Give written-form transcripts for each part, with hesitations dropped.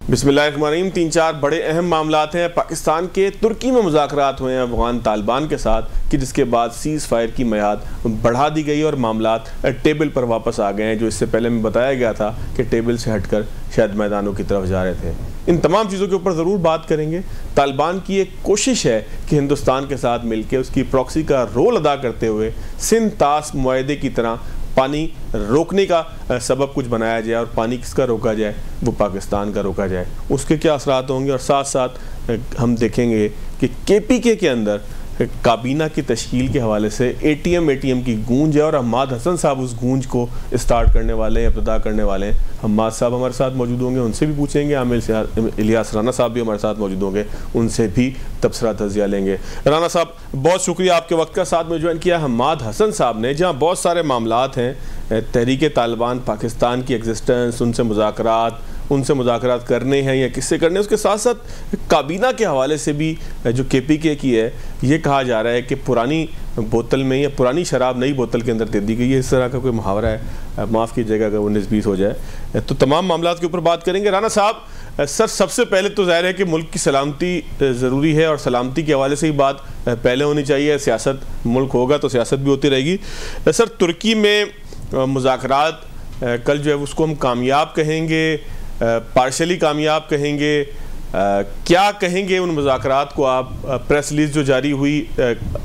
बिस्मिल्लाहिर्रहमानिर्रहीम। 3-4 बड़े अहम मामलात हैं। पाकिस्तान के तुर्की में मुज़ाकरात हुए हैं अफगान तालिबान के साथ कि जिसके बाद सीज़ फायर की मियाद बढ़ा दी गई और मामलात टेबल पर वापस आ गए हैं, जो इससे पहले में बताया गया था कि टेबल से हटकर शायद मैदानों की तरफ जा रहे थे। इन तमाम चीज़ों के ऊपर ज़रूर बात करेंगे। तालिबान की एक कोशिश है कि हिंदुस्तान के साथ मिलकर उसकी प्रॉक्सी का रोल अदा करते हुए सिंध तास मुआहदे की तरह पानी रोकने का सबब कुछ बनाया जाए और पानी किसका रोका जाए, वो पाकिस्तान का रोका जाए। उसके क्या असरात होंगे और साथ साथ हम देखेंगे कि KPK के अंदर काबीना की तश्कील के हवाले से ATM की गूंज है और हम्माद हसन साहब उस गूंज को स्टार्ट करने वाले हैं, इब्तिदा करने वाले हैं। हम्माद साहब हमारे साथ मौजूद होंगे, उनसे भी पूछेंगे। आमिर इलियास राना साहब भी हमारे साथ मौजूद होंगे, उनसे भी तबसरा तजिया लेंगे। राना साहब, बहुत शुक्रिया आपके वक्त का। साथ में ज्वाइन किया हम्माद हसन साहब ने, जहाँ बहुत सारे मामलात हैं, तहरीक तालिबान पाकिस्तान की एग्जिस्टेंस, उनसे मुज़ाकरात करने हैं या किससे करने, उसके साथ साथ काबीना के हवाले से भी जो KPK की है, ये कहा जा रहा है कि पुरानी बोतल में या पुरानी शराब नई बोतल के अंदर दे दी गई है। इस तरह का कोई मुहावरा है, माफ़ कीजिएगा अगर 19-20 हो जाए। तो तमाम मामलात के ऊपर बात करेंगे। राना साहब, सर सबसे पहले तो ज़ाहिर है कि मुल्क की सलामती ज़रूरी है और सलामती के हवाले से ही बात पहले होनी चाहिए। सियासत, मुल्क होगा तो सियासत भी होती रहेगी। सर, तुर्की में मुज़ाकरात कल जो है उसको हम कामयाब कहेंगे, पार्शली कामयाब कहेंगे, क्या कहेंगे उन मुज़ाकरात को आप? प्रेस रिलीज़ जो जारी हुई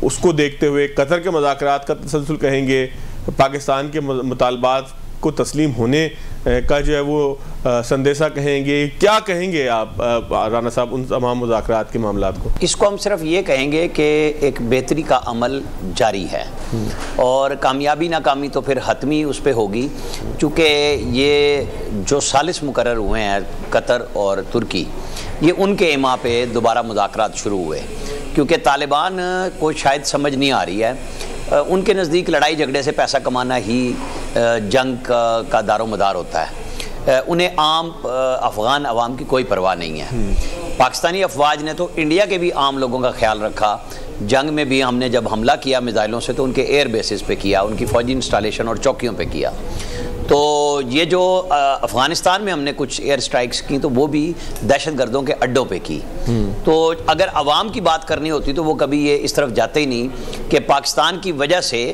उसको देखते हुए कतर के मुज़ाकरात का तसलसल कहेंगे, पाकिस्तान के मुतालबात को तस्लीम होने का जो है वो संदेशा कहेंगे, क्या कहेंगे आप राना साहब उन तमाम मुज़ाकरात के मामलात को? इसको हम सिर्फ ये कहेंगे कि एक बेहतरी का अमल जारी है और कामयाबी नाकामी तो फिर हतमी उस पर होगी, चूँकि ये जो सालिस मुकर्रर हुए हैं कतर और तुर्की, ये उनके इमा पे दोबारा मुज़ाकरात शुरू हुए, क्योंकि तालिबान को शायद समझ नहीं आ रही है। उनके नज़दीक लड़ाई झगड़े से पैसा कमाना ही जंग का दारोमदार होता है। उन्हें आम अफ़गान अवाम की कोई परवाह नहीं है। पाकिस्तानी अफवाज ने तो इंडिया के भी आम लोगों का ख्याल रखा। जंग में भी हमने जब हमला किया मिज़ाइलों से तो उनके एयर बेसिस पे किया, उनकी फ़ौजी इंस्टॉलेशन और चौकियों पे किया। तो ये जो अफ़गानिस्तान में हमने कुछ एयर स्ट्राइक्स की तो वो भी दहशत गर्दों के अड्डों पे की। तो अगर अवाम की बात करनी होती तो वो कभी ये इस तरफ जाते ही नहीं कि पाकिस्तान की वजह से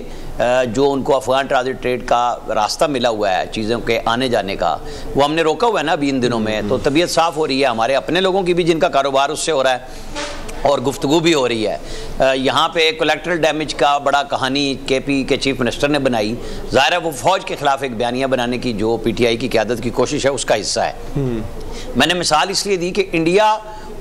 जो उनको अफ़गान ट्रांजिट ट्रेड का रास्ता मिला हुआ है चीज़ों के आने जाने का, वो हमने रोका हुआ है ना अभी इन दिनों में। तो तबीयत साफ़ हो रही है हमारे अपने लोगों की भी जिनका कारोबार उससे हो रहा है और गुफ्तगू भी हो रही है। यहाँ पे कोलेक्ट्रल डैमेज का बड़ा कहानी KP के चीफ मिनिस्टर ने बनाई। ज़ाहिर है वो फ़ौज के ख़िलाफ़ एक बयानिया बनाने की जो PTI की क़यादत की कोशिश है उसका हिस्सा है। मैंने मिसाल इसलिए दी कि इंडिया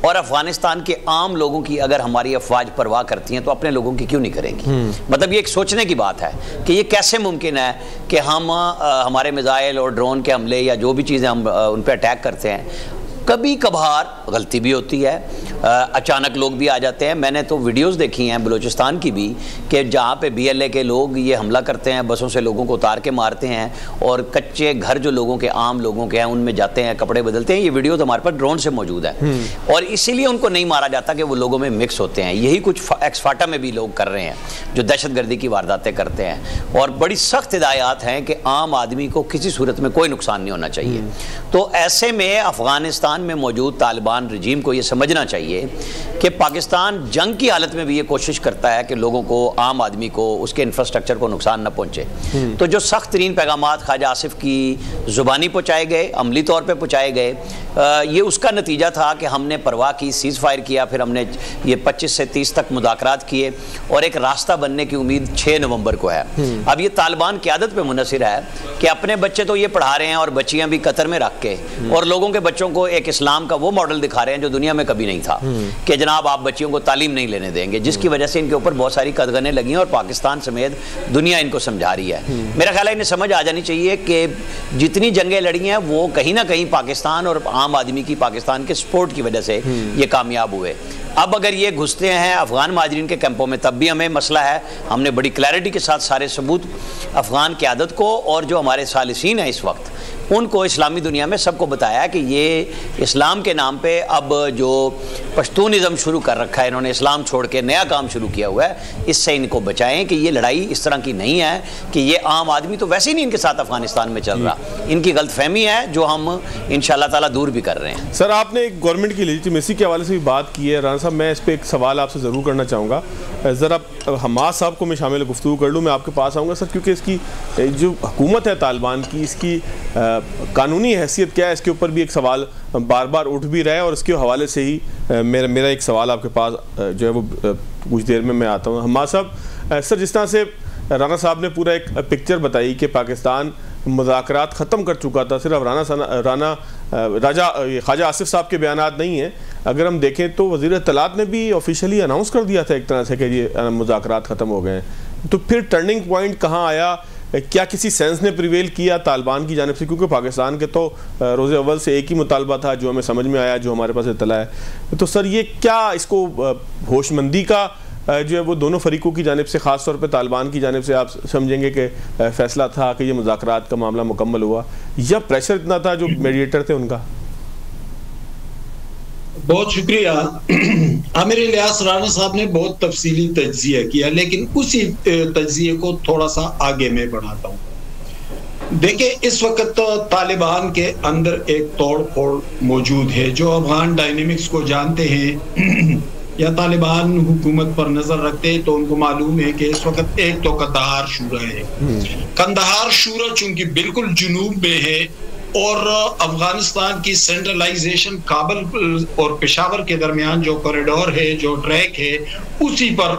और अफ़गानिस्तान के आम लोगों की अगर हमारी अफवाज परवाह करती हैं तो अपने लोगों की क्यों नहीं करेंगी? मतलब ये एक सोचने की बात है कि ये कैसे मुमकिन है कि हम हमारे मिज़ाइल और ड्रोन के हमले या जो भी चीज़ें हम उन पर अटैक करते हैं, कभी कभार गलती भी होती है, अचानक लोग भी आ जाते हैं। मैंने तो वीडियोस देखी हैं बलूचिस्तान की भी कि जहाँ पे BLA के लोग ये हमला करते हैं, बसों से लोगों को उतार के मारते हैं और कच्चे घर जो लोगों के आम लोगों के हैं उनमें जाते हैं, कपड़े बदलते हैं। ये वीडियोस हमारे पास ड्रोन से मौजूद है और इसीलिए उनको नहीं मारा जाता कि वो लोगों में मिक्स होते हैं। यही कुछ एक्सफाटा में भी लोग कर रहे हैं जो दहशतगर्दी की वारदातें करते हैं और बड़ी सख्त हिदायत हैं कि आम आदमी को किसी सूरत में कोई नुकसान नहीं होना चाहिए। तो ऐसे में अफ़गानिस्तान में मौजूद तालिबान रजीम को ये समझना चाहिए कि पाकिस्तान जंग की हालत में भी ये कोशिश करता है कि लोगों को, आम आदमी को, उसके इंफ्रास्ट्रक्चर को नुकसान न पहुंचे। तो जो सख्त तरीन पैगामात ख्वाजा आसिफ की ज़ुबानी पहुँचाए गए, अमली तौर पर पहुँचाए गए, ये उसका नतीजा था कि हमने परवाह की, सीज़ फायर किया, फिर हमने ये 25 से 30 तक मुज़ाकरात किए और एक रास्ता बनने की उम्मीद 6 नवंबर को है। अब ये तालिबान क़यादत पे मुनहसिर है कि अपने बच्चे तो ये पढ़ा रहे हैं और बच्चियाँ भी कतर में रख के और लोगों के बच्चों को एक इस्लाम का वो मॉडल दिखा रहे हैं जो दुनिया में कभी नहीं था कि जनाब आप बच्चियों को तालीम नहीं लेने देंगे, जिसकी वजह से इनके ऊपर बहुत सारी कदगनें लगी हैं और पाकिस्तान समेत दुनिया इनको समझा रही है। मेरा ख्याल है इन्हें समझ आ जानी चाहिए कि जितनी जंगें लड़ी हैं वो कहीं ना कहीं पाकिस्तान और आम आदमी की, पाकिस्तान के सपोर्ट की वजह से ये कामयाब हुए। अब अगर ये घुसते हैं अफ़गान माजरीन के कैंपों में तब भी हमें मसला है। हमने बड़ी क्लैरिटी के साथ सारे सबूत अफ़गान क़यादत को और जो हमारे सालिसीन हैं इस वक्त उनको इस्लामी दुनिया में सबको बताया कि ये इस्लाम के नाम पे अब जो पश्तूनिज़्म शुरू कर रखा है इन्होंने, इस्लाम छोड़ के नया काम शुरू किया हुआ है, इससे इनको बचाएं कि ये लड़ाई इस तरह की नहीं है कि ये आम आदमी तो वैसे ही नहीं इनके साथ अफगानिस्तान में चल रहा, इनकी गलतफहमी है जो हम इंशाअल्लाह ताला दूर भी कर रहे हैं। सर, आपने एक गवर्नमेंट की लेजिटिमेसी के हवाले से भी बात की है। राना साहब, मैं इस पर एक सवाल आपसे ज़रूर करना चाहूँगा। ज़रा हमास साहब को मैं शामिल गुफ्तगू कर लूँ, मैं आपके पास आऊँगा सर, क्योंकि इसकी जो हुकूमत है तालिबान की, इसकी कानूनी हैसियत क्या है, इसके ऊपर भी एक सवाल बार बार उठ भी रहा है। और इसके हवाले से ही मेरा एक सवाल आपके पास जो है वो कुछ देर में मैं आता हूँ। हमास साहब, सर, जिस तरह से राना साहब ने पूरा एक पिक्चर बताई कि पाकिस्तान मुज़ाकरात ख़त्म कर चुका था, सिर्फ ख्वाजा आसिफ साहब के बयानात नहीं हैं। अगर हम देखें तो वज़ीर इत्तलात ने भी ऑफिशियली अनाउंस कर दिया था एक तरह से कि ये मुज़ाकरात ख़त्म हो गए हैं। तो फिर टर्निंग पॉइंट कहाँ आया? क्या किसी सेंस ने प्रिवेल किया तालिबान की जानिब से? क्योंकि पाकिस्तान के तो रोज़े अव्वल से एक ही मुतालबा था जो हमें समझ में आया, जो हमारे पास इत्तला है। तो सर, ये क्या इसको होशमंदी का जो है वो दोनों फरीकों की जानिब से, ख़ास तौर पे तालिबान की जानिब से, आप समझेंगे कि फ़ैसला था कि ये मुज़ाकरात का मामला मुकम्मल हुआ, या प्रेशर इतना था जो मीडिएटर थे उनका? बहुत शुक्रिया। आमिर इलियास राना साहब ने बहुत तफसीली तज्जिया किया, लेकिन उसी तज्जिए को थोड़ा सा आगे मैं बढ़ाता हूँ। देखिए, इस वक्त तालिबान के अंदर एक तोड़ फोड़ मौजूद है। जो अफगान डायनेमिक्स को जानते हैं या तालिबान हुकूमत पर नजर रखते हैं तो उनको मालूम है कि इस वक्त एक तो कंदहार शूरा है। कंदहार शूरा चूंकि बिल्कुल जुनूब में है और अफगानिस्तान की सेंट्रलाइजेशन काबुल और पेशावर के दरमियान जो कॉरिडोर है, जो ट्रैक है, उसी पर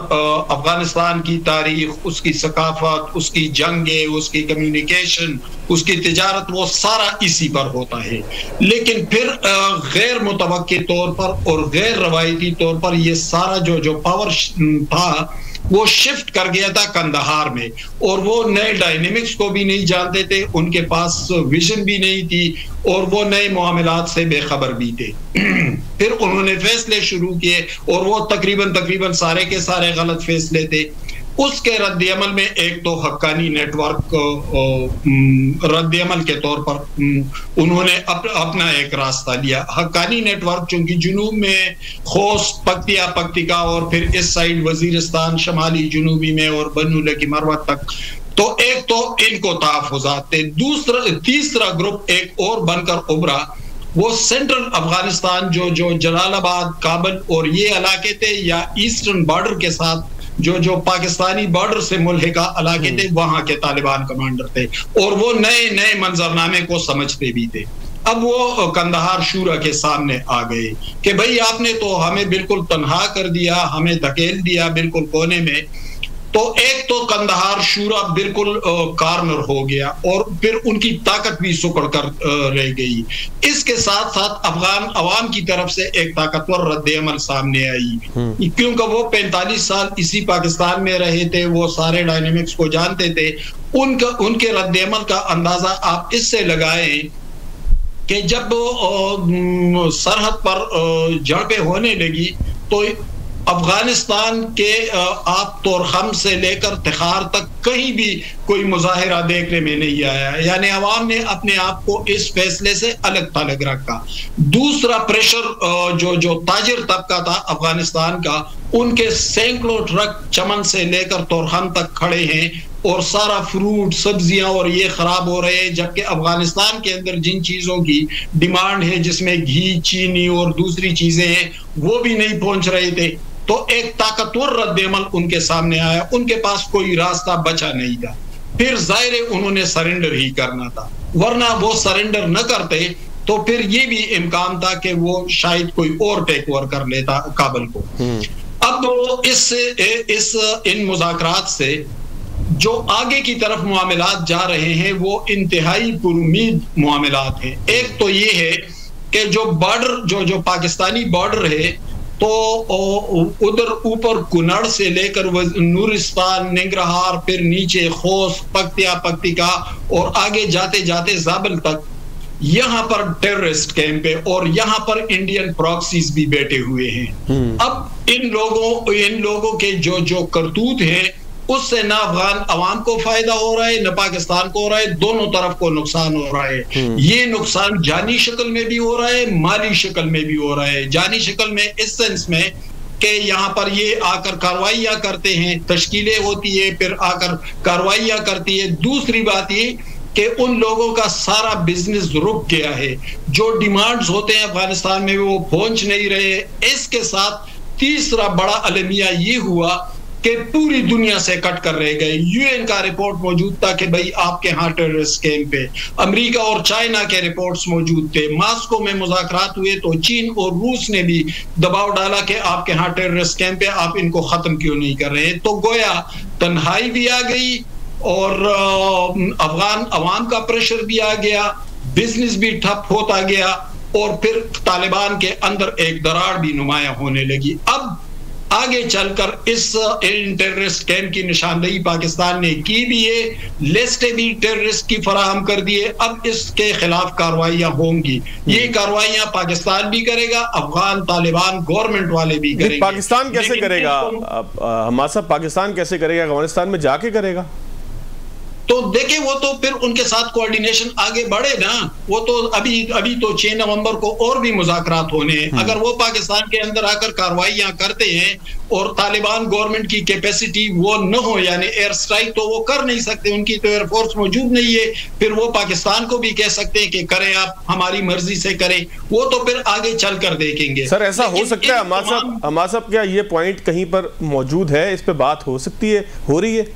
अफगानिस्तान की तारीख, उसकी सकाफत, उसकी जंगे, उसकी कम्युनिकेशन, उसकी तिजारत, वो सारा इसी पर होता है। लेकिन फिर गैर मुतवक्के तौर पर और गैर रवायती तौर पर ये सारा जो पावर था वो शिफ्ट कर गया था कंदहार में, और वो नए डायनेमिक्स को भी नहीं जानते थे, उनके पास विजन भी नहीं थी और वो नए मामलात से बेखबर भी थे। फिर उन्होंने फैसले शुरू किए और वो तकरीबन सारे के सारे गलत फैसले थे। उसके रद्द-ए-अमल में एक तो हक्कानी नेटवर्क रद्द-ए-अमल के तौर पर उन्होंने अपना एक रास्ता लिया। हक्कानी नेटवर्क चूंकि जुनूब में खोस, पक्तिका और फिर इस साइड वजीरिस्तान शमाली जुनूबी में और बनुल की मरवत तक, तो एक तो इनको तहफ़्फ़ुज़ात थे। तीसरा ग्रुप एक और बनकर उभरा, वो सेंट्रल अफगानिस्तान जो जलालाबाद, काबुल और ये इलाके थे, या ईस्टर्न बॉर्डर के साथ जो पाकिस्तानी बॉर्डर से मुल्हिका इलाके थे, वहां के तालिबान कमांडर थे और वो नए मंजरनामे को समझते भी थे। अब वो कंदहार शूरा के सामने आ गए कि भाई आपने तो हमें बिल्कुल तन्हा कर दिया, हमें धकेल दिया बिल्कुल कोने में। तो एक तो कंदहार शूरा बिल्कुल कॉर्नर हो गया और फिर उनकी ताकत भी सुकड़ कर रह गई। इसके साथ साथ अफगान अवाम की तरफ से एक ताकतवर रद्द-ए-अमल सामने आई, क्योंकि वो 45 साल इसी पाकिस्तान में रहे थे, वो सारे डायनेमिक्स को जानते थे। उनके रद्द-ए-अमल का अंदाजा आप इससे लगाएं कि जब सरहद पर झड़पें होने लगी तो अफगानिस्तान के आप तोरखम से लेकर तिखार तक कहीं भी कोई मुजाहिरा देखने में नहीं आया, यानी अवाम ने अपने आप को इस फैसले से अलग थलग रखा। दूसरा प्रेशर जो ताजिर तबका था अफगानिस्तान का, उनके सैकड़ों ट्रक चमन से लेकर तोरखम तक खड़े हैं और सारा फ्रूट, सब्जियां और ये खराब हो रहे हैं, जबकि अफगानिस्तान के अंदर जिन चीजों की डिमांड है, जिसमें घी, चीनी और दूसरी चीजें हैं, वो भी नहीं पहुंच रहे थे। तो एक ताकतवर रद्द-ए-अमल उनके सामने आया, उनके पास कोई रास्ता बचा नहीं था। फिर जाहिर है उन्होंने सरेंडर ही करना था, वरना वो सरेंडर न करते तो फिर ये भी इम्कान था कि वो शायद कोई और टेक ओवर कर लेता काबुल को। अब वो इन मुज़ाकरात से जो आगे की तरफ मामलात जा रहे हैं वो इंतहाई पुरुमीद मामलात हैं। एक तो ये है कि जो बॉर्डर जो पाकिस्तानी बॉर्डर है, तो उधर ऊपर कुनड़ से लेकर नूरिस्तान, निंगरहार, फिर नीचे खोस, पक्तिका और आगे जाते जाते जाबल तक, यहाँ पर टेररिस्ट कैंप है और यहाँ पर इंडियन प्रॉक्सीज भी बैठे हुए हैं। अब इन लोगों के जो करतूत हैं उससे ना अफगान अवाम को फायदा हो रहा है, न पाकिस्तान को हो रहा है, दोनों तरफ को नुकसान हो रहा है। ये नुकसान जानी शक्ल में भी हो रहा है, माली शक्ल में भी हो रहा है। जानी शक्ल में इस सेंस में कि यहाँ पर ये आकर कार्रवाइयाँ करते हैं, तश्कीलें होती है, फिर आकर कार्रवाइयाँ करती है। दूसरी बात ये कि उन लोगों का सारा बिजनेस रुक गया है, जो डिमांड्स होते हैं अफगानिस्तान में वो पहुंच नहीं रहे। इसके साथ तीसरा बड़ा अलमिया ये हुआ कि पूरी दुनिया से कट कर रह गए। यूएन का रिपोर्ट मौजूद था कि भाई आपके यहाँ टेररिस्ट कैंप है, अमेरिका और चाइना के रिपोर्ट्स मौजूद थे, मॉस्को में मुज़ाकरात हुए तो चीन और रूस ने भी दबाव डाला कि आपके यहाँ टेररिस्ट कैंप है, आप इनको खत्म क्यों नहीं कर रहे। तो गोया तन्हाई भी आ गई और अफगान अवाम का प्रेशर भी आ गया, बिजनेस भी ठप होता गया और फिर तालिबान के अंदर एक दरार भी नुमाया होने लगी। अब आगे चलकर इस टेररिस्ट कैंप की निशानदेही पाकिस्तान ने की भी है, लिस्टें भी टेररिस्ट की फराहम कर दी है। अब इसके खिलाफ कार्रवाइयां होंगी। ये कार्रवाइयां पाकिस्तान भी करेगा, अफगान तालिबान गवर्नमेंट वाले भी करेंगे। पाकिस्तान कैसे करेगा? हमारा साहब पाकिस्तान कैसे करेगा? अफगानिस्तान में जाके करेगा? तो देखे वो तो फिर उनके साथ कोऑर्डिनेशन आगे बढ़े ना। वो तो अभी तो 6 नवंबर को और भी मुज़ाकरात होने हैं। अगर वो पाकिस्तान के अंदर आकर कार्रवाइयां करते हैं और तालिबान गवर्नमेंट की कैपेसिटी वो न हो, यानी एयर स्ट्राइक तो वो कर नहीं सकते, उनकी तो एयरफोर्स मौजूद नहीं है, फिर वो पाकिस्तान को भी कह सकते हैं कि करें आप, हमारी मर्जी से करें। वो तो फिर आगे चल कर देखेंगे। सर ऐसा हो सकता है हमारा साहब, क्या ये पॉइंट कहीं पर मौजूद है? इस पे बात हो सकती है, हो रही है?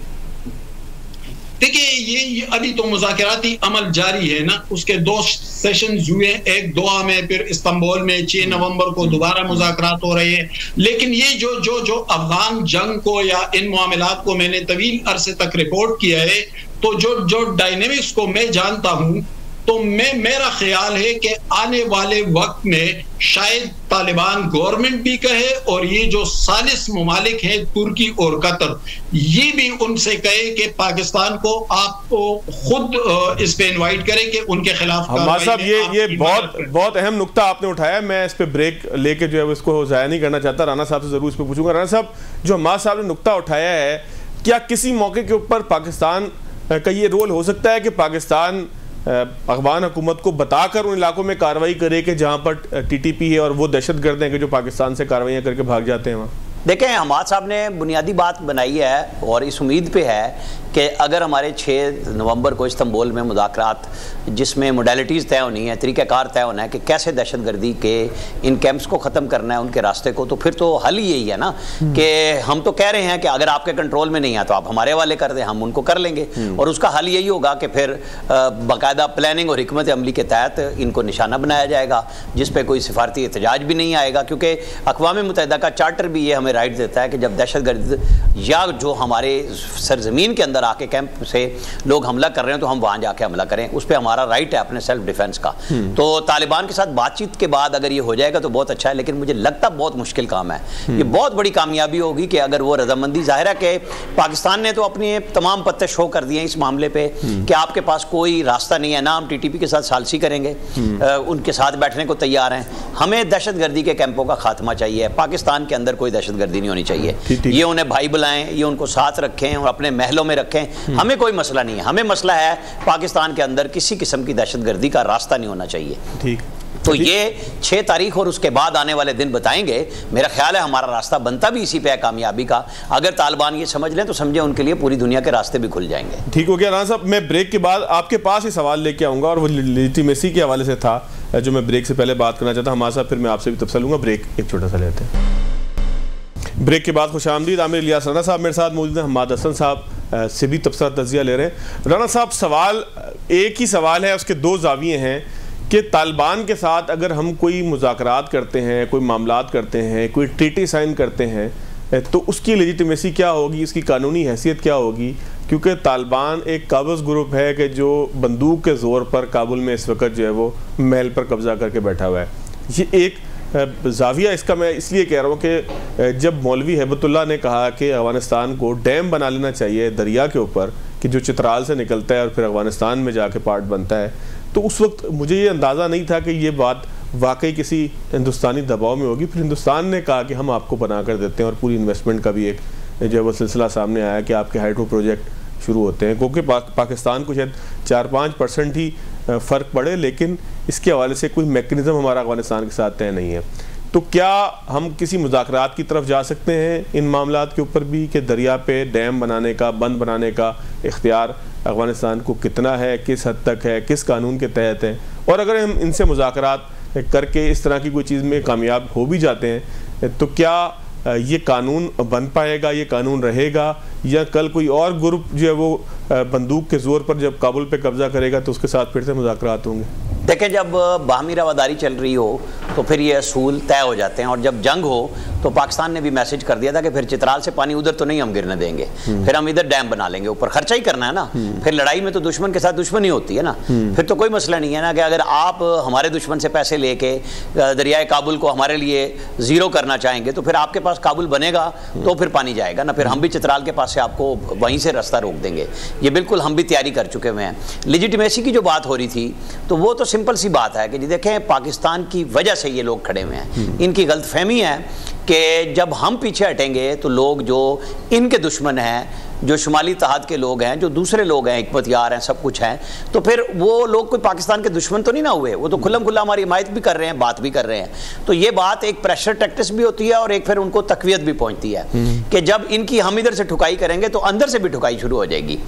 देखिए ये अभी तो मुज़ाकराती अमल जारी है ना। उसके 2 सेशन हुए, एक दोहा में, फिर इस्तांबुल में 6 नवंबर को दोबारा मुज़ाकरात हो रहे हैं। लेकिन ये जो अफगान जंग को या इन मामलात को मैंने तवील अरसे तक रिपोर्ट किया है, तो जो डायनेमिक्स को मैं जानता हूं, तो मेरा ख्याल है कि आने वाले वक्त में शायद तालिबान गवर्नमेंट भी कहे और ये जो सालिस ममालिक हैं तुर्की और कतर, ये भी उनसे कहे कि पाकिस्तान को आप खुद इस पे इनवाइट करें कि उनके खिलाफ। हमारा साहब ये बहुत अहम नुक्ता आपने उठाया। मैं इस पे ब्रेक लेके जो है इसको जाया नहीं करना चाहता। राना साहब से जरूर इस पे पूछूंगा। राना साहब, जो हमारा साहब ने नुक्ता उठाया है, क्या किसी मौके के ऊपर पाकिस्तान का ये रोल हो सकता है कि पाकिस्तान अफगान हुकूमत को बताकर उन इलाकों में कार्रवाई करे कि जहां पर टीटीपी है और वो दहशतगर्द हैं कि जो पाकिस्तान से कार्रवाइयां करके भाग जाते हैं वहाँ? देखें, हमाद साहब ने बुनियादी बात बनाई है और इस उम्मीद पे है कि अगर हमारे 6 नवंबर को इस्तांबुल में मुज़ाकरात, जिसमें मोडेलिटीज़ तय होनी है, तरीक़ाकार तय होना है कि कैसे दहशतगर्दी के इन कैंप्स को ख़त्म करना है, उनके रास्ते को, तो फिर तो हल ही यही है ना कि हम तो कह रहे हैं कि अगर आपके कंट्रोल में नहीं है तो आप हमारे वाले कर दें, हम उनको कर लेंगे। और उसका हल यही होगा कि फिर बाकायदा प्लानिंग और हिकमत अमली के तहत इनको निशाना बनाया जाएगा, जिस पर कोई सिफारती एहतजाज भी नहीं आएगा, क्योंकि अक़वाम मुत्तहिदा का चार्टर भी ये हमें राइट देता है कि जब दहशतगर्द या जो हमारे सरजमीन के अंदर आके कैंप से लोग हमला कर रहे हैं तो हम वहां जाके हमला करें, उस पर हमारा राइट है अपने सेल्फ डिफेंस का। तो तालिबान के साथ बातचीत के बाद अगर ये हो जाएगा तो बहुत अच्छा है, लेकिन मुझे लगता बहुत मुश्किल काम है। ये बहुत बड़ी कामयाबी होगी कि अगर वो रजामंदी, जाहिर है कि पाकिस्तान ने तो अपने तमाम पत्ते शो कर दिए इस मामले पे कि आपके पास कोई रास्ता नहीं है, ना हम टीटीपी के साथ सालसी करेंगे, उनके साथ बैठने को तैयार हैं, हमें दहशतगर्दी के कैंपों का खात्मा चाहिए, पाकिस्तान के अंदर कोई दहशतगर्दी नहीं होनी चाहिए। ये उन्हें भाई बुलाएं, ये उनको साथ रखें और अपने महलों में रखें, हमें कोई मसला नहीं है। हमें मसला है पाकिस्तान के अंदर किसी किस्म की दहशतगर्दी का रास्ता नहीं होना चाहिए। ठीक, तो ये 6 तारीख और उसके बाद आने वाले दिन बताएंगे। मेरा ख्याल है हमारा रास्ता बनता भी इसी पे है कामयाबी का। अगर तालिबान ये समझ लें तो समझे उनके लिए पूरी दुनिया के रास्ते भी खुल जाएंगे। ठीक हो गया राना साहब, मैं ब्रेक के बाद आपके पास ही सवाल लेके आऊँगा और वो लेजिटिमेसी के हवाले से था जो मैं ब्रेक से पहले बात करना चाहता। हमारे साथ फिर मैं आपसे भी तफसील लूँगा। ब्रेक एक छोटा सा लेते हैं। ब्रेक के बाद खुशामदीद। आमिर इलियास राना साहब मेरे साथ मौजूद हैं, हमाद हसन साहब से भी तबसरा तजिया ले रहे हैं। राना साहब, सवाल एक ही सवाल है, उसके 2 जाविये हैं कि तालिबान के साथ अगर हम कोई मुज़ाकरात करते हैं, कोई मामलात करते हैं, कोई ट्रीटी साइन करते हैं, तो उसकी लेजिटिमेसी क्या होगी, इसकी कानूनी हैसियत क्या होगी? क्योंकि तालिबान एक काबज़ ग्रुप है कि जो बंदूक के ज़ोर पर काबुल में इस वक्त जो है वो महल पर कब्ज़ा करके बैठा हुआ है। ये एक जाविया इसका मैं इसलिए कह रहा हूँ कि जब मौलवी हैबतुल्लाह ने कहा कि अफ़गानिस्तान को डैम बना लेना चाहिए दरिया के ऊपर कि जो चित्राल से निकलता है और फिर अफ़गानिस्तान में जाके पार्ट बनता है, तो उस वक्त मुझे ये अंदाज़ा नहीं था कि ये बात वाकई किसी हिंदुस्तानी दबाव में होगी। फिर हिंदुस्तान ने कहा कि हम आपको बना कर देते हैं और पूरी इन्वेस्टमेंट का भी एक जो वो सिलसिला सामने आया कि आपके हाइड्रो प्रोजेक्ट शुरू होते हैं, क्योंकि पाकिस्तान को शायद 4-5% ही फ़र्क पड़े, लेकिन इसके हवाले से कोई मैकेनिज़्म हमारा अफगानिस्तान के साथ तय नहीं है। तो क्या हम किसी मुज़ाकरात की तरफ जा सकते हैं इन मामलात के ऊपर भी कि दरिया पे डैम बनाने का, बंद बनाने का इख्तियार अफगानिस्तान को कितना है, किस हद तक है, किस कानून के तहत है, और अगर हम इनसे मुज़ाकरात करके इस तरह की कोई चीज़ में कामयाब हो भी जाते हैं तो क्या ये कानून बन पाएगा, ये कानून रहेगा, या कल कोई और ग्रुप जो है वो बंदूक के जोर पर जब काबुल पे कब्जा करेगा तो उसके साथ फिर से मुज़ाकरात होंगे? देखें, जब बाहमी रवादारी चल रही हो तो फिर ये असूल तय हो जाते हैं, और जब जंग हो तो पाकिस्तान ने भी मैसेज कर दिया था कि फिर चित्राल से पानी उधर तो नहीं हम गिरने देंगे, फिर हम इधर डैम बना लेंगे, ऊपर खर्चा ही करना है ना। फिर लड़ाई में तो दुश्मन के साथ दुश्मनी होती है ना, फिर तो कोई मसला नहीं है ना कि अगर आप हमारे दुश्मन से पैसे लेके दरियाए काबुल को हमारे लिए ज़ीरो करना चाहेंगे तो फिर आपके पास काबुल बनेगा तो फिर पानी जाएगा ना, फिर हम भी चित्राल के पास से आपको वहीं से रास्ता रोक देंगे। ये बिल्कुल हम भी तैयारी कर चुके हुए हैं। लेजिटिमेसी की जो बात हो रही थी तो वो तो सिंपल सी बात है कि जी देखें, पाकिस्तान की वजह से ये लोग खड़े हुए हैं। इनकी गलतफहमी है कि जब हम पीछे हटेंगे तो लोग जो इनके दुश्मन हैं, जो शुमाली तहाद के लोग हैं, जो दूसरे लोग हैं, हिकमत यार हैं, सब कुछ हैं, तो फिर वो लोग कोई पाकिस्तान के दुश्मन तो नहीं ना हुए, वो तो खुल्लम खुल्ला हमारी हिमायत भी कर रहे हैं, बात भी कर रहे हैं। तो ये बात एक प्रेशर टैक्टिस भी होती है और एक फिर उनको तकवीयत भी पहुंचती है कि जब इनकी हम इधर से ठुकाई करेंगे तो अंदर से भी ठुकाई शुरू हो जाएगी।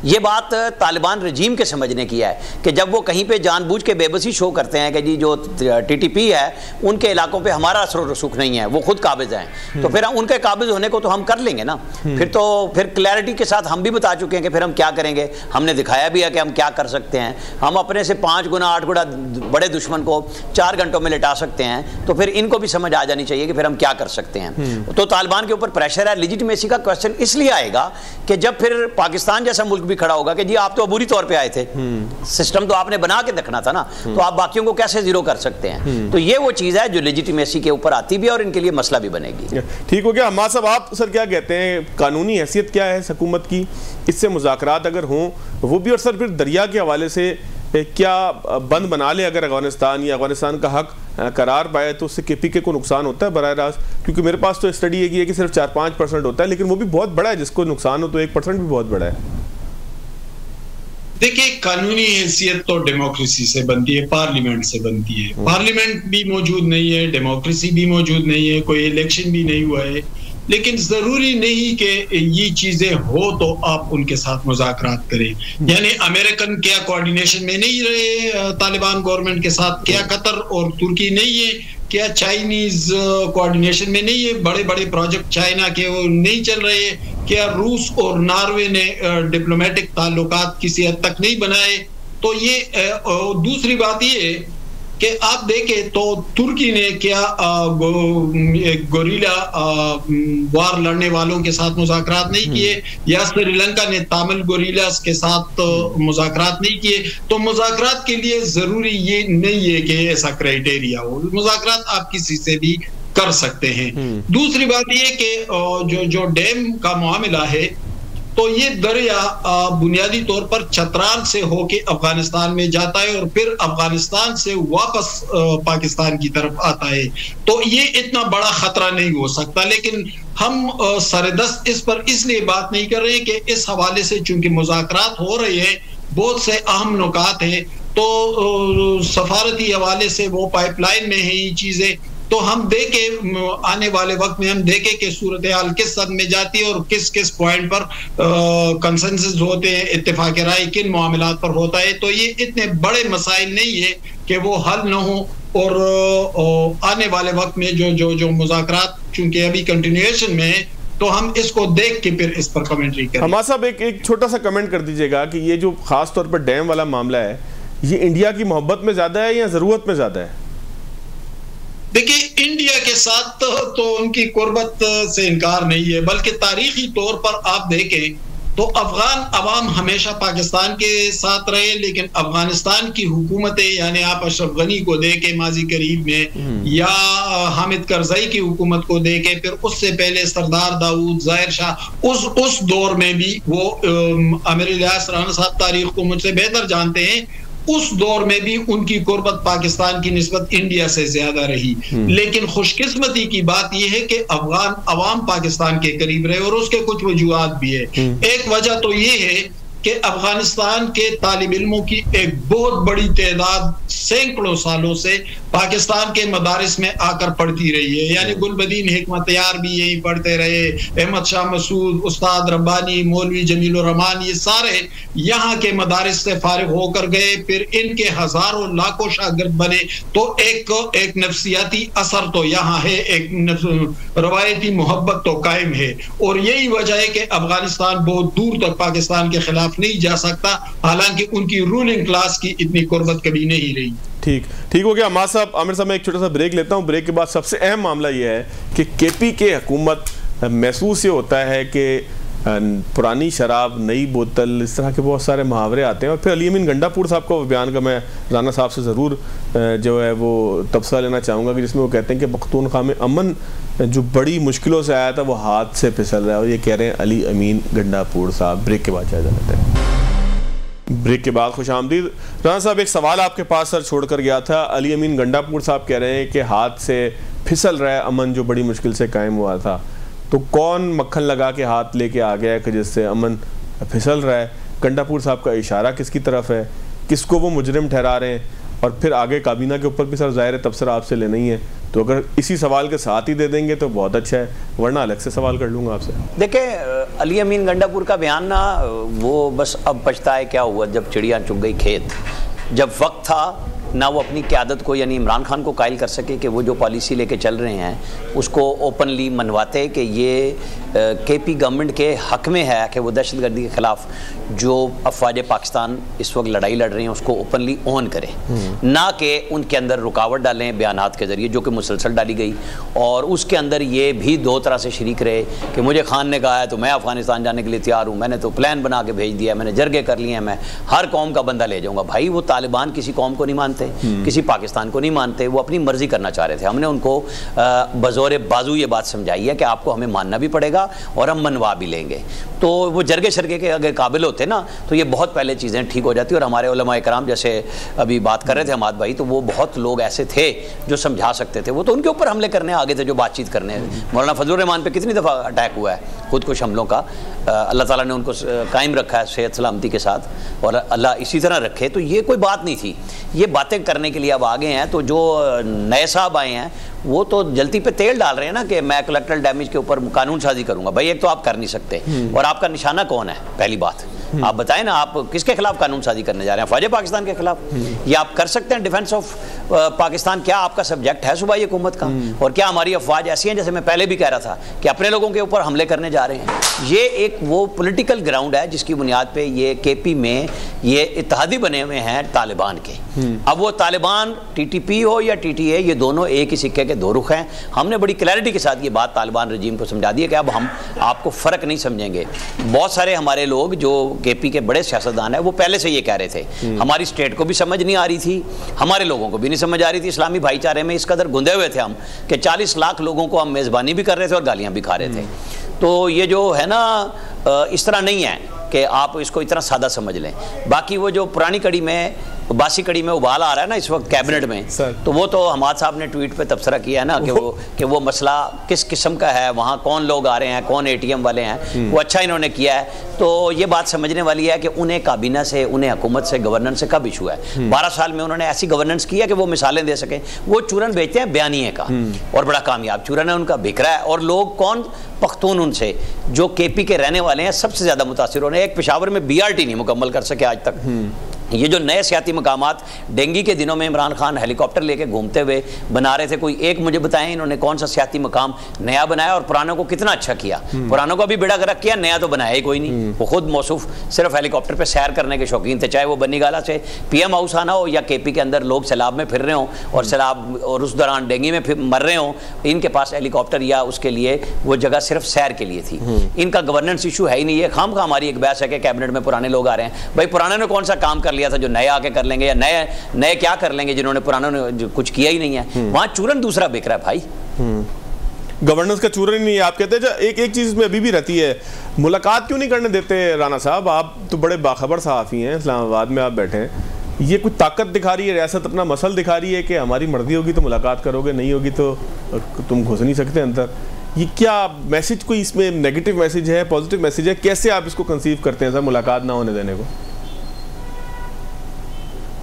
ये बात तालिबान रजीम के समझने की है कि जब वो कहीं पे जानबूझ के बेबसी शो करते हैं कि जी जो टीटीपी है उनके इलाकों पे हमारा असर और रसूख नहीं है, वो खुद काबिज हैं, तो फिर उनके काबिज होने को तो हम कर लेंगे ना। फिर क्लैरिटी के साथ हम भी बता चुके हैं कि फिर हम क्या करेंगे, हमने दिखाया भी है कि हम क्या कर सकते हैं। हम अपने से 5 गुना 8 गुना बड़े दुश्मन को 4 घंटों में लिटा सकते हैं, तो फिर इनको भी समझ आ जानी चाहिए कि फिर हम क्या कर सकते हैं। तो तालिबान के ऊपर प्रेशर है। लेजिटिमेसी का क्वेश्चन इसलिए आएगा कि जब फिर पाकिस्तान जैसा मुल्क भी खड़ा होगा कि जी आप तो अबूरी तौर पे आए थे, सिस्टम तो आपने बना के देखना था ना, तो आप बाकियों को कैसे जीरो कर सकते हैं। तो ये वो चीज है जो लेजिटिमेसी के ऊपर आती भी है और इनके लिए मसला भी बनेगी। ठीक हो गया। हमाद साहब, आप सर क्या कहते हैं, कानूनी हैसियत क्या है हुकूमत की, इससे मुज़ाकरात अगर हों वो भी, और सर फिर दरिया के हवाले से क्या बंद बना ले अगर अफगानिस्तान या अफगानिस्तान का हक करार पाए तो उससे केपीके को नुकसान होता है बराह रास्त? क्योंकि मेरे पास तो स्टडी ये है कि सिर्फ 4-5% होता है, लेकिन वो भी बहुत बड़ा है, जिसको नुकसान हो तो 1% भी बहुत बड़ा है। देखिए, कानूनी हैसियत तो डेमोक्रेसी से बनती है, पार्लियामेंट से बनती है। पार्लियामेंट भी मौजूद नहीं है, डेमोक्रेसी भी मौजूद नहीं है, कोई इलेक्शन भी नहीं हुआ है, लेकिन जरूरी नहीं कि ये चीजें हो तो आप उनके साथ मुज़ाकरात करें। यानी अमेरिकन क्या कोऑर्डिनेशन में नहीं रहे तालिबान गवर्नमेंट के साथ, क्या कतर और तुर्की नहीं है, क्या चाइनीज कोऑर्डिनेशन में नहीं है, बड़े बड़े प्रोजेक्ट चाइना के वो नहीं चल रहे, क्या रूस और नॉर्वे ने डिप्लोमेटिक ताल्लुकात किसी हद तक नहीं बनाए। तो ये दूसरी बात ये कि आप देखें तो तुर्की ने क्या गोरिल्ला वार लड़ने वालों के साथ मुज़ाकरात नहीं किए, या श्रीलंका ने तामिल गोरिल्लास के साथ मुज़ाकरात नहीं किए। तो मुज़ाकरात के लिए जरूरी ये नहीं है कि ऐसा क्राइटेरिया हो, मुज़ाकरात आप किसी से भी कर सकते हैं। दूसरी बात ये कि जो डैम का मामला है तो ये दरिया बुनियादी तौर पर चतराल से होके अफगानिस्तान में जाता है और फिर अफगानिस्तान से वापस पाकिस्तान की तरफ आता है। तो ये इतना बड़ा खतरा नहीं हो सकता, लेकिन हम सरदस्त इस पर इसलिए बात नहीं कर रहे कि इस हवाले से चूंकि मुज़ाकरात हो रहे हैं, बहुत से अहम नुकात हैं, तो सफारती हवाले से वो पाइपलाइन में है ये चीजें, तो हम देखे आने वाले वक्त में हम देखे कि सूरत हाल किस हद में जाती है और किस किस पॉइंट पर कंसेंसस होते हैं, इत्तेफाक राय किन मामलात पर होता है। तो ये इतने बड़े मसाइल नहीं है कि वो हल न हो, और आने वाले वक्त में जो मुज़ाकरात चूंकि अभी कंटिन्यूएशन में है तो हम इसको देख के फिर इस पर कमेंट्री करें। हमाद साहब, एक छोटा सा कमेंट कर दीजिएगा कि ये जो खास तौर पर डैम वाला मामला है, ये इंडिया की मोहब्बत में ज्यादा है या जरूरत में ज्यादा है? देखिए, इंडिया के साथ तो उनकी कुर्बत से इनकार नहीं है, बल्कि तारीखी तौर पर आप देखें तो अफगान अवाम हमेशा पाकिस्तान के साथ रहे, लेकिन अफगानिस्तान की हुकूमतें, यानी आप अशरफ गनी को देखें माजी करीब में, या हामिद करजई की हुकूमत को देखें, फिर उससे पहले सरदार दाऊद, जाहिर शाह, उस दौर में भी वो आमिर इलियास राना साहब तारीख को मुझसे बेहतर जानते हैं, उस दौर में भी उनकी कुर्बत पाकिस्तान की निस्बत इंडिया से ज्यादा रही। लेकिन खुशकिस्मती की बात यह है कि अफगान अवाम पाकिस्तान के करीब रहे, और उसके कुछ वजूहात भी है। एक वजह तो ये है कि अफगानिस्तान के तालिब इल्मों की एक बहुत बड़ी तादाद सैकड़ों सालों से पाकिस्तान के मदारिस में आकर पढ़ती रही है। यानी गुलबदीन हिकमतयार भी यही पढ़ते रहे, अहमद शाह मसूद, उस्ताद रब्बानी, मौलवी जमील रहमान, ये सारे यहाँ के मदारिस से फारिग होकर गए। फिर इनके हजारों लाखों शागिर्द बने। तो एक नफ्सियाती असर तो यहाँ है, एक रवायती मोहब्बत तो कायम है। और यही वजह है कि अफगानिस्तान बहुत दूर तक पाकिस्तान के खिलाफ नहीं जा सकता, हालांकि उनकी रूलिंग क्लास की इतनी कुर्बत कभी नहीं रही। ठीक हो गया। अम्मा साहब, आमिर साहब, मैं एक छोटा सा ब्रेक लेता हूँ। ब्रेक के बाद सबसे अहम मामला यह है कि केपी के हुकूमत महसूस ये होता है कि पुरानी शराब, नई बोतल, इस तरह के बहुत सारे मुहावरे आते हैं। और फिर अली अमीन गंडापुर साहब का बयान का मैं राना साहब से ज़रूर जो है वो तबसरा लेना चाहूँगा, कि जिसमें वो कहते हैं कि पख्तूनख्वा में अमन जो बड़ी मुश्किलों से आया था वो हाथ से फिसल रहा है। और ये कह रहे हैं अली अमीन गंडापुर साहब। ब्रेक के बाद जायजा लेते हैं। ब्रेक के बाद खुश आमदीद। राना साहब, एक सवाल आपके पास सर छोड़ कर गया था। अली अमीन गंडापुर साहब कह रहे हैं कि हाथ से फिसल रहा है अमन जो बड़ी मुश्किल से कायम हुआ था। तो कौन मक्खन लगा के हाथ लेके आ गया कि जिससे अमन फिसल रहा है? गंडापुर साहब का इशारा किसकी तरफ है? किसको वो मुजरिम ठहरा रहे हैं? और फिर आगे काबीना के ऊपर भी सर ज़ाहिर तबसरा आपसे लेना ही है, तो अगर इसी सवाल के साथ ही दे देंगे तो बहुत अच्छा है, वरना अलग से सवाल कर लूँगा आपसे। देखिए, अली अमीन गंडापुर का बयान ना, वो बस अब पछताए क्या हुआ जब चिड़िया चुग गई खेत। जब वक्त था ना वो अपनी क़यादत को यानी इमरान खान को कायल कर सके कि वो जो पॉलिसी लेके चल रहे हैं उसको ओपनली मनवाते कि ये केपी गवर्नमेंट के हक़ में है कि वो दहशतगर्दी के ख़िलाफ़ जो अफवाज पाकिस्तान इस वक्त लड़ाई लड़ रही हैं उसको ओपनली ऑन करें, ना कि उनके अंदर रुकावट डालें बयानात के ज़रिए, जो कि मुसलसल डाली गई। और उसके अंदर ये भी दो तरह से शरीक रहे कि मुझे खान ने कहा है तो मैं अफ़गानिस्तान जाने के लिए तैयार हूँ, मैंने तो प्लान बना के भेज दिया, मैंने जरगे कर लिए हैं, मैं हर कौम का बंदा ले जाऊँगा। भाई, वो तालिबान किसी कौम को नहीं मानते, किसी पाकिस्तान को नहीं मानते, वो अपनी मर्जी करना चाह रहे थे। हमने उनको बज़ोर बाजू ये बात समझाई है कि आपको हमें मानना भी पड़ेगा और हम मनवा भी लेंगे। तो वो जरगे शरगे के अगर काबिल होते ना तो ये बहुत पहले चीज़ें ठीक हो जाती। और हमारे उलमा इकराम जैसे अभी बात कर रहे थे हमाद भाई, तो वो बहुत लोग ऐसे थे जो समझा सकते थे। वो तो उनके ऊपर हमले करने आगे थे, जो बातचीत करने। मौलाना फजलुर रहमान पे कितनी दफ़ा अटैक हुआ है खुदकुश हमलों का। अल्लाह ताला ने उनको कायम रखा है सेहत सलामती के साथ, और अल्लाह इसी तरह रखे। तो ये कोई बात नहीं थी, ये बातें करने के लिए अब आगे हैं। तो जो नए साहब आए हैं वो तो जल्दी पे तेल डाल रहे हैं ना कि मैं कोलैटरल डैमेज के ऊपर कानून साजी करूंगा। भाई, एक तो आप कर नहीं सकते, और आपका निशाना कौन है? पहली बात आप बताएं ना, आप किसके खिलाफ कानून साजी करने जा रहे हैं? फौज पाकिस्तान के खिलाफ? या आप कर सकते हैं डिफेंस ऑफ पाकिस्तान? क्या आपका सब्जेक्ट है सूबाई हुकूमत का? और क्या हमारी अफवाज ऐसी हैं, जैसे मैं पहले भी कह रहा था, कि अपने लोगों के ऊपर हमले करने जा रहे हैं? ये एक वो पॉलिटिकल ग्राउंड है जिसकी बुनियाद पे ये केपी में ये इत्तेहादी बने हुए हैं तालिबान के। अब वो तालिबान टीटीपी हो या टीटीए, ये दोनों एक ही सिक्के के दो रुख हैं। हमने बड़ी क्लैरिटी के साथ ये बात तालिबान रजीम को समझा दी है कि अब हम आपको फ़र्क नहीं समझेंगे। बहुत सारे हमारे लोग जो केपी के बड़े सियासतदान हैं वो पहले से ये कह रहे थे, हमारी स्टेट को भी समझ नहीं आ रही थी, हमारे लोगों को भी नहीं समझ आ रही थी। इस्लामी भाईचारे में इस कदर गुंदे हुए थे हम कि 40 लाख लोगों को हम मेज़बानी भी कर रहे थे और गालियाँ भी खा रहे थे। तो ये जो है ना, इस तरह नहीं है कि आप इसको इतना सादा समझ लें। बाकी वो जो पुरानी कड़ी में, बासी कड़ी में उबाल आ रहा है ना इस वक्त कैबिनेट में, तो वो तो हमाद साहब ने ट्वीट पे तबसरा किया है ना कि वो मसला किस किस्म का है, वहाँ कौन लोग आ रहे हैं, कौन एटीएम वाले हैं, वो अच्छा इन्होंने किया है। तो ये बात समझने वाली है कि उन्हें काबीना से, उन्हें हुकूमत से, गवर्नेंस से कब इशू है। 12 साल में उन्होंने ऐसी गवर्नेंस की है कि वो मिसालें दे सकें। वो चूरन बेचते हैं बयानिए का, और बड़ा कामयाब चूरन है उनका, बिक रहा है। और लोग कौन? पख्तून उनसे जो केपी के रहने वाले हैं सबसे ज़्यादा मुतासिर होने। एक पेशावर में BRT नहीं मुकम्मल कर सके आज तक। ये जो नए सियाती मकामात डेंगी के दिनों में इमरान खान हेलीकॉप्टर लेके घूमते हुए बना रहे थे, कोई एक मुझे बताएं इन्होंने कौन सा सियाती मकाम नया बनाया और पुरानों को कितना अच्छा किया? पुरानों को भी बेड़ा गर्क किया, नया तो बनाया ही कोई नहीं। वो खुद मौसूफ सिर्फ हेलीकॉप्टर पे सैर करने के शौकीन थे, चाहे वो बन्नी गाला से PM हाउस आना हो या केपी के अंदर लोग सैलाब में फिर रहे हों और सैलाब और उस दौरान डेंगी में फिर मर रहे हों। इनके पास हेलीकॉप्टर या उसके लिए वो जगह सिर्फ सैर के लिए थी। इनका गवर्नेंस इशू है ही नहीं है। खामखा हमारी एक बहस है कि कैबिनेट में पुराने लोग आ रहे हैं। भाई, पुराने ने कौन सा काम कर लिया था जो नए आके कर लेंगे, या नए क्या कर लेंगे जिन्होंने पुरानों ने कुछ किया ही नहीं है? वहां चूरन दूसरा बिक रहा है भाई। गवर्नेंस का चूरन ही नहीं है। आप कहते हैं एक चीज में अभी भी रहती है, मुलाकात क्यों नहीं करने देते राना साहब? आप तो बड़े बाखबर सहाफ़ी हैं, इस्लामाबाद में आप बैठे हैं, ये कुछ ताकत दिखा रही है, रियासत अपना मसल दिखा रही है कि हमारी मर्जी होगी तो मुलाकात करोगे, नहीं होगी तो तुम घुस नहीं सकते अंदर। ये क्या मैसेज, कोई इसमें नेगेटिव मैसेज है, पॉजिटिव मैसेज है, कैसे आप इसको कंसीव करते हैं सर, मुलाकात ना होने देने को?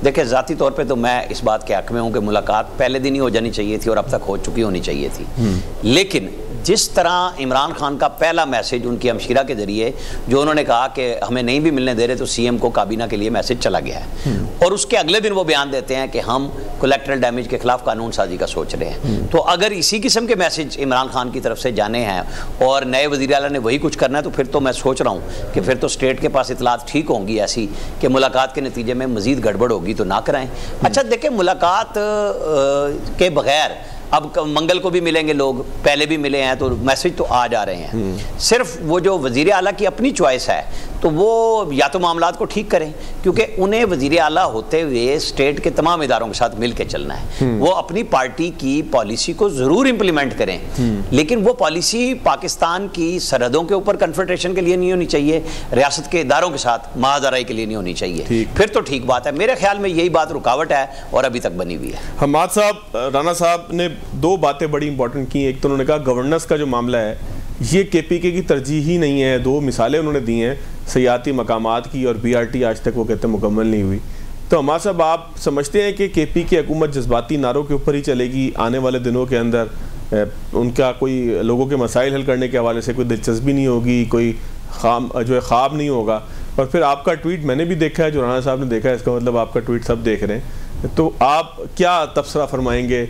देखिए, ज़ाती तौर पे तो मैं इस बात के हक में हूँ कि मुलाकात पहले दिन ही हो जानी चाहिए थी और अब तक हो चुकी होनी चाहिए थी। लेकिन जिस तरह इमरान खान का पहला मैसेज उनकी हमशीरा के जरिए जो उन्होंने कहा कि हमें नहीं भी मिलने दे रहे तो सीएम को काबीना के लिए मैसेज चला गया है, और उसके अगले दिन वो बयान देते हैं कि हम कोलेक्ट्रल डैमेज के खिलाफ कानून साजी का सोच रहे हैं। तो अगर इसी किस्म के मैसेज इमरान खान की तरफ से जाने हैं और नए वज़ीर आला ने वही कुछ करना है, तो फिर तो मैं सोच रहा हूँ कि फिर तो स्टेट के पास इतलात ठीक होंगी ऐसी कि मुलाकात के नतीजे में मज़ीद गड़बड़ होगी तो ना कराएं। अच्छा देखिए, मुलाकात के बगैर अब मंगल को भी मिलेंगे लोग, पहले भी मिले हैं, तो मैसेज तो आ जा रहे हैं। सिर्फ वो जो वज़ीर आला की अपनी चॉइस है तो वो या तो मामलात को ठीक करें, क्योंकि उन्हें वज़ीर आला होते हुए स्टेट के तमाम इदारों के साथ मिल के चलना है। वो अपनी पार्टी की पॉलिसी को ज़रूर इम्प्लीमेंट करें, लेकिन वो पॉलिसी पाकिस्तान की सरहदों के ऊपर कन्फ्रंटेशन के लिए नहीं होनी चाहिए, रियासत के इदारों के साथ माहदाराई के लिए नहीं होनी चाहिए। फिर तो ठीक बात है। मेरे ख्याल में यही बात रुकावट है और अभी तक बनी हुई है। हमाद साहब, राना साहब ने दो बातें बड़ी इंपॉर्टेंट की। एक तो उन्होंने कहा गवर्नेंस का जो मामला है ये केपीके की तरजीह ही नहीं है। दो मिसालें उन्होंने दी हैं सियाती मकामात की और बीआरटी आज तक वो कहते हैं मुकम्मल नहीं हुई। तो हमाद साहब, आप समझते हैं कि केपीके हुकूमत जज्बाती नारों के ऊपर ही चलेगी? आने वाले दिनों के अंदर उनका कोई लोगों के मसाइल हल करने के हवाले से कोई दिलचस्पी नहीं होगी, कोई ख्वाब नहीं होगा? और फिर आपका ट्वीट मैंने भी देखा है, जो राना साहब ने देखा है, इसका मतलब आपका ट्वीट सब देख रहे हैं। तो आप क्या तबसरा फरमाएंगे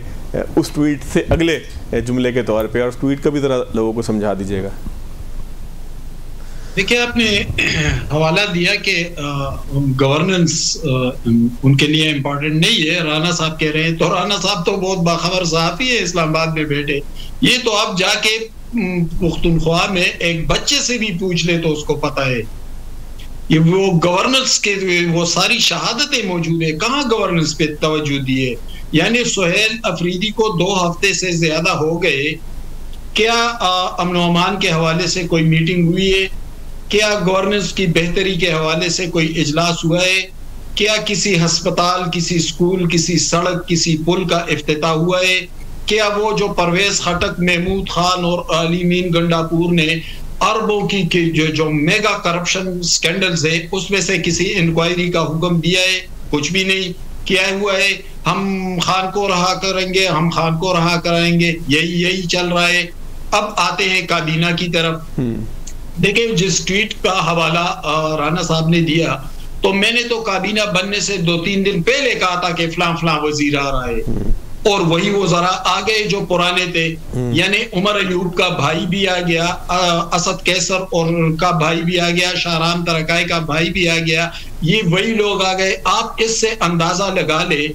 उस ट्वीट से अगले जुमले के तौर पे, और उस ट्वीट का भी ज़रा लोगों को समझा दीजिएगा। देखिए, आपने हवाला दिया कि गवर्नेंस उनके लिए इम्पोर्टेंट नहीं है, राना साहब कह रहे हैं। तो राना साहब तो बहुत बाखबर सहाफ़ी है इस्लामाबाद में बैठे। ये तो आप जाके पुख्तनख्वा में एक बच्चे से भी पूछ ले तो उसको पता है। ये वो गवर्नेंस के वो सारी शहादतें मौजूद है, कहाँ गवर्नेंस पे तवज्जो दिए। यानी सुहेल अफरीदी को 2 हफ्ते से ज्यादा हो गए, क्या अमन व अमान के हवाले से कोई मीटिंग हुई है? क्या गवर्नेंस की बेहतरी के हवाले से कोई इजलास हुआ है? क्या किसी हस्पताल, किसी स्कूल, किसी सड़क, किसी पुल का इफ्तिताह हुआ है? क्या वो जो परवेज खटक, महमूद खान और अलीमीन गंडापुर ने अरबों की जो मेगा करप्शन स्कैंडल्स है उसमें से किसी इंक्वायरी का हुक्म दिया है? कुछ भी नहीं किया हुआ है। हम खान को रहा करेंगे, हम खान को रहा कराएंगे, यही चल रहा है। अब आते हैं काबीना की तरफ। देखिए, जिस ट्वीट का हवाला राना साहब ने दिया, तो मैंने तो काबीना बनने से 2-3 दिन पहले कहा था कि फलां फलां वजीर आ रहा है, और वही वो जरा आ गए जो पुराने थे। यानी उमर अयूब का भाई भी आ गया, असद कैसर और का भाई भी आ गया, शाहराम तरकाई का भाई भी आ गया, ये वही लोग आ गए। आप इससे अंदाजा लगा ले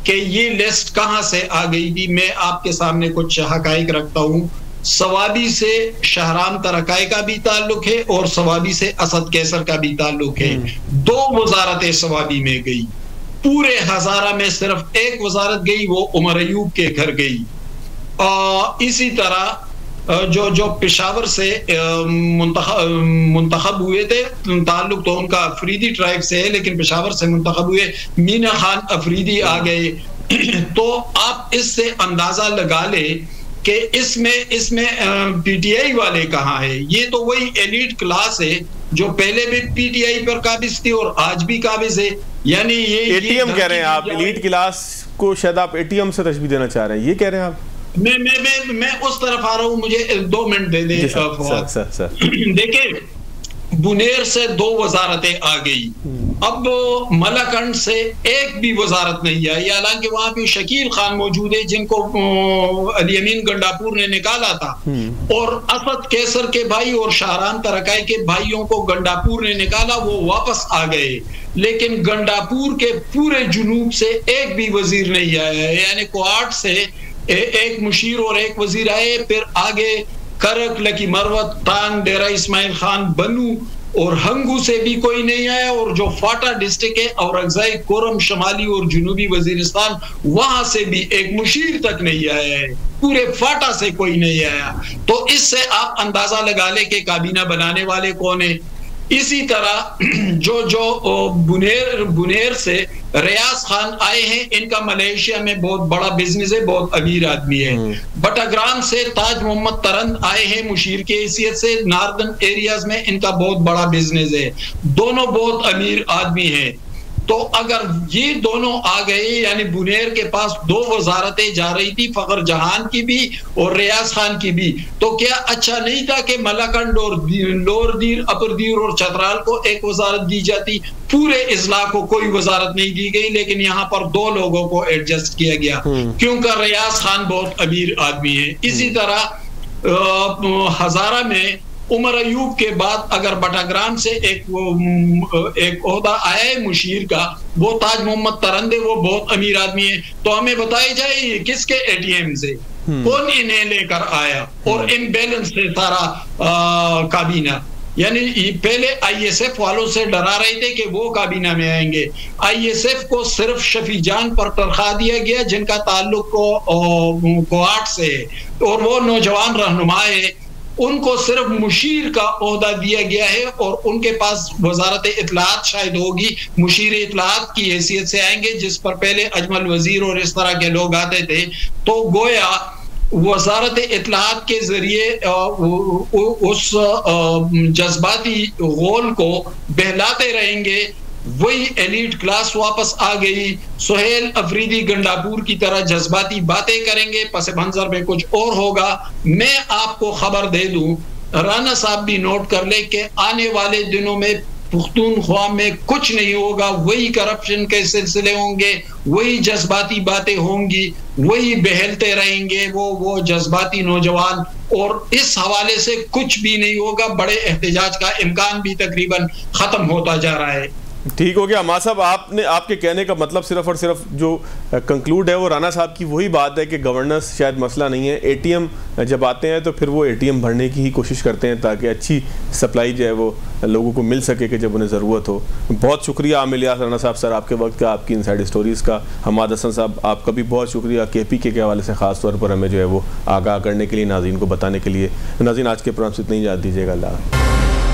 कि ये लिस्ट कहां से आ गई थी। मैं आपके सामने कुछ हकाइक रखता हूँ। सवाबी से शाहराम तरकाई का भी ताल्लुक है और सवाबी से असद कैसर का भी ताल्लुक है। 2 वजारतें सवाबी में गई, पूरे हजारा में सिर्फ 1 वजारत गई, वो उमर अयूब के घर गई। इसी तरह जो पेशावर से मुंतखब हुए थे, ताल्लुक तो उनका अफरीदी ट्राइब से है, लेकिन पेशावर से मुंतखब हुए मीना खान अफरीदी आ गए। तो आप इससे अंदाजा लगा ले कि इसमें पीटीआई वाले कहाँ है। ये तो वही एलीट क्लास है जो पहले भी पीटीआई पर काबिज थी और आज भी काबिज है। यानी ये एटीएम कह रहे हैं आप, एलीट क्लास को शायद आप एटीएम से तशबीह देना चाह रहे हैं, ये कह रहे हैं आप? मैं उस तरफ आ रहा हूँ, मुझे 2 मिनट दे दे। देखिए, बुनेर से 2 वजारतें आ गई, अब मलाकंड से एक भी वजारत नहीं आई। हालांकि वहां पे शकील खान मौजूद है जिनको अलीमीन गंडापुर ने निकाला था, और असद कैसर के भाई और शाहराम तरकाई के भाइयों को गंडापुर ने निकाला, वो वापस आ गए। लेकिन गंडापुर के पूरे जुनूब से एक भी वजीर नहीं आया है। यानी क्वाड से एक मुशीर और एक वजीर आए, फिर आगे करक, लकी मरवत, टांग, डेरा इस्माइल खान, बनू और हंगू से भी कोई नहीं आया। और जो फाटा डिस्ट्रिक्ट है और अगजाई कोरम, शमाली और जुनूबी वजीरिस्तान, वहां से भी एक मुशीर तक नहीं आया है, पूरे फाटा से कोई नहीं आया। तो इससे आप अंदाजा लगा ले कि काबीना बनाने वाले कौन है। इसी तरह जो बुनेर से रियाज खान आए हैं, इनका मलेशिया में बहुत बड़ा बिजनेस है, बहुत अमीर आदमी है। बटाग्राम से ताज मोहम्मद तरंद आए हैं मुशीर की हैसियत से, नॉर्दर्न एरियाज में इनका बहुत बड़ा बिजनेस है, दोनों बहुत अमीर आदमी हैं। तो अगर ये दोनों आ गए, यानी बुनेर के पास 2 वजारतें जा रही थी, फखर जहान की भी और रियाज खान की भी, तो क्या अच्छा नहीं था कि मलाकंड और लोअर दीर, अपर दीर और चतराल को एक वजारत दी जाती? पूरे इजला को कोई वजारत नहीं दी गई, लेकिन यहाँ पर 2 लोगों को एडजस्ट किया गया, क्योंकि रियाज खान बहुत अमीर आदमी है। इसी तरह हजारा में उमर अयूब के बाद अगर बटाग्राम से एक ओहदा आया है मुशीर का, वो ताज मोहम्मद तरंदे, वो बहुत अमीर आदमी है, तो हमें बताई जाए किसके एटीएम से कौन इन्हें लेकर आया, और इन बैलेंस से सारा काबीना, यानी पहले आईएसएफ वालों से डरा रहे थे कि वो काबीना में आएंगे। आईएसएफ को सिर्फ शफी जान पर तनख्वाह दिया गया, जिनका ताल्लुक कोआट से है, और वो नौजवान रहनुमा है, उनको सिर्फ मुशीर का ओहदा दिया गया है, और उनके पास वजारत इत्तलात शायद होगी, मुशीर इत्तलात की हैसियत से आएंगे, जिस पर पहले अजमल वजीर और इस तरह के लोग आते थे। तो गोया वजारत इत्तलात के जरिए उस जज्बाती गोल को बहलाते रहेंगे, वही एलीट क्लास वापस आ गई, सुहेल अफरीदी गंडापुर की तरह जज्बाती बातें करेंगे, पस मंजर में कुछ और होगा। मैं आपको खबर दे दूं, राना साहब भी नोट कर ले कि आने वाले दिनों में पुख्तूनख्वा में कुछ नहीं होगा, वही करप्शन के सिलसिले होंगे, वही जज्बाती बातें होंगी, वही बहलते रहेंगे वो जज्बाती नौजवान, और इस हवाले से कुछ भी नहीं होगा। बड़े एहतजाज का इम्कान भी तकरीबन खत्म होता जा रहा है। ठीक हो गया अम्मा साहब, आपने आपके कहने का मतलब सिर्फ और सिर्फ जो कंक्लूड है वो राना साहब की वही बात है कि गवर्नेंस शायद मसला नहीं है, एटीएम जब आते हैं तो फिर वो एटीएम भरने की ही कोशिश करते हैं ताकि अच्छी सप्लाई जो है वो लोगों को मिल सके कि जब उन्हें ज़रूरत हो। बहुत शुक्रिया आमिर इलियास राना साहब सर आपके वक्त का, आपकी इनसाइड स्टोरीज़ का। हमाद हसन साहब आपका भी बहुत शुक्रिया KPK के हवाले से ख़ास तौर पर हमें जो है वो आगाह करने के लिए, नाज़रीन को बताने के लिए। नाज़रीन आज के प्रोग्राम से इतना ही इजाज़त दीजिएगा। अल्लाह।